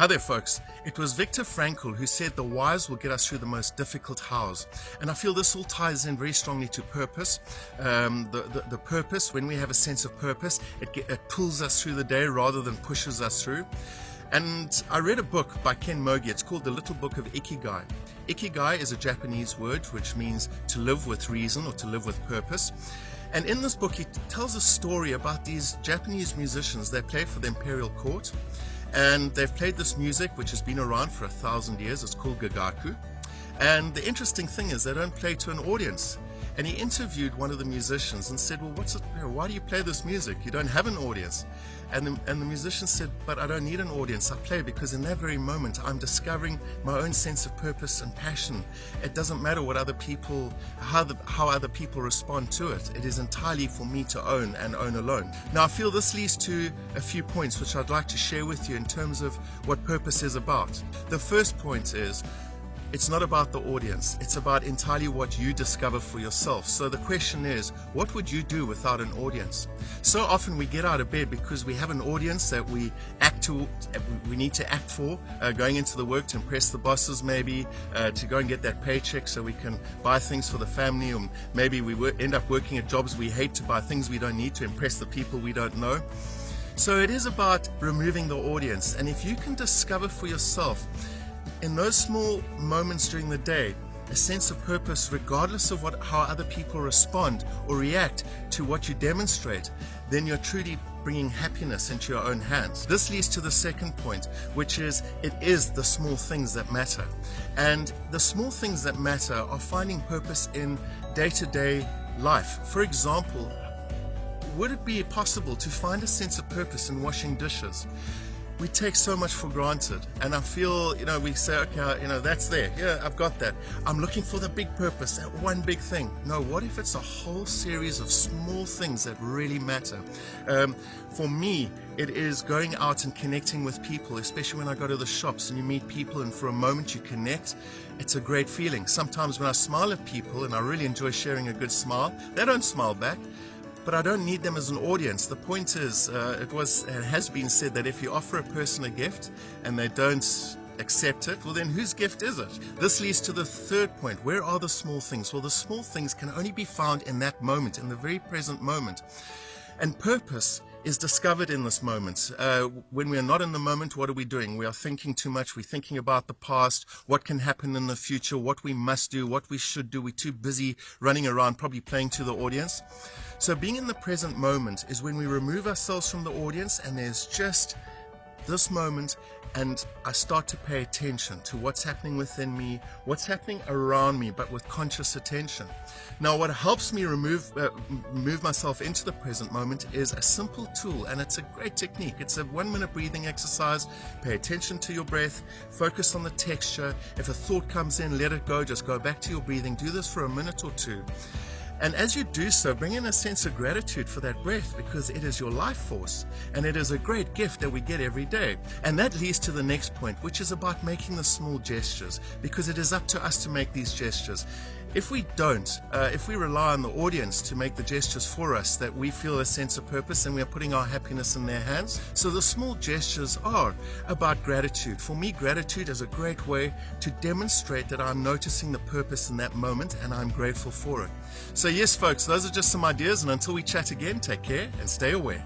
Hi there, folks. It was Viktor Frankl who said the whys will get us through the most difficult hows. And I feel this all ties in very strongly to purpose. The purpose, when we have a sense of purpose, it pulls us through the day rather than pushes us through. And I read a book by Ken Mogi. It's called The Little Book of Ikigai. Ikigai is a Japanese word which means to live with reason or to live with purpose. And in this book, he tells a story about these Japanese musicians. They play for the imperial court. And they've played this music, which has been around for 1,000 years. It's called gagaku. And the interesting thing is they don't play to an audience. And he interviewed one of the musicians and said, well, why do you play this music? You don't have an audience. And the musician said, but I don't need an audience. I play because in that very moment, I'm discovering my own sense of purpose and passion. It doesn't matter what other people, how other people respond to it. It is entirely for me to own and own alone. Now, I feel this leads to a few points which I'd like to share with you in terms of what purpose is about. The first point is, it's not about the audience. It's about entirely what you discover for yourself. So the question is, what would you do without an audience? So often we get out of bed because we have an audience that we need to act for, going into the work to impress the bosses maybe, to go and get that paycheck so we can buy things for the family, or maybe we end up working at jobs we hate to buy things we don't need to impress the people we don't know. So it is about removing the audience. And if you can discover for yourself in those small moments during the day, a sense of purpose, regardless of how other people respond or react to what you demonstrate, then you're truly bringing happiness into your own hands. This leads to the second point, which is it is the small things that matter. And the small things that matter are finding purpose in day-to-day life. For example, would it be possible to find a sense of purpose in washing dishes? We take so much for granted, and I feel, we say, okay, that's there. Yeah, I've got that. I'm looking for the big purpose, that one big thing. No, what if it's a whole series of small things that really matter? For me, it is going out and connecting with people, especially when I go to the shops and you meet people and for a moment you connect. It's a great feeling. Sometimes when I smile at people, and I really enjoy sharing a good smile, they don't smile back. But I don't need them as an audience. The point is, it has been said that if you offer a person a gift and they don't accept it, well then whose gift is it? This leads to the third point. Where are the small things? Well, the small things can only be found in that moment, in the very present moment. And purpose is discovered in this moment. When we are not in the moment, what are we doing? We are thinking too much. We're thinking about the past, what can happen in the future, what we must do, what we should do. We're too busy running around, probably playing to the audience. So being in the present moment is when we remove ourselves from the audience and there's just this moment, and I start to pay attention to what's happening within me, what's happening around me, but with conscious attention. Now, what helps me move myself into the present moment is a simple tool, and it's a great technique. It's a 1-minute breathing exercise. Pay attention to your breath, focus on the texture. If a thought comes in, let it go, just go back to your breathing. Do this for a minute or two. And as you do so, bring in a sense of gratitude for that breath, because it is your life force and it is a great gift that we get every day. And that leads to the next point, which is about making the small gestures, because it is up to us to make these gestures. If we don't, if we rely on the audience to make the gestures for us, that we feel a sense of purpose and we are putting our happiness in their hands. So the small gestures are about gratitude. For me, gratitude is a great way to demonstrate that I'm noticing the purpose in that moment and I'm grateful for it. So yes, folks, those are just some ideas, and until we chat again, take care and stay aware.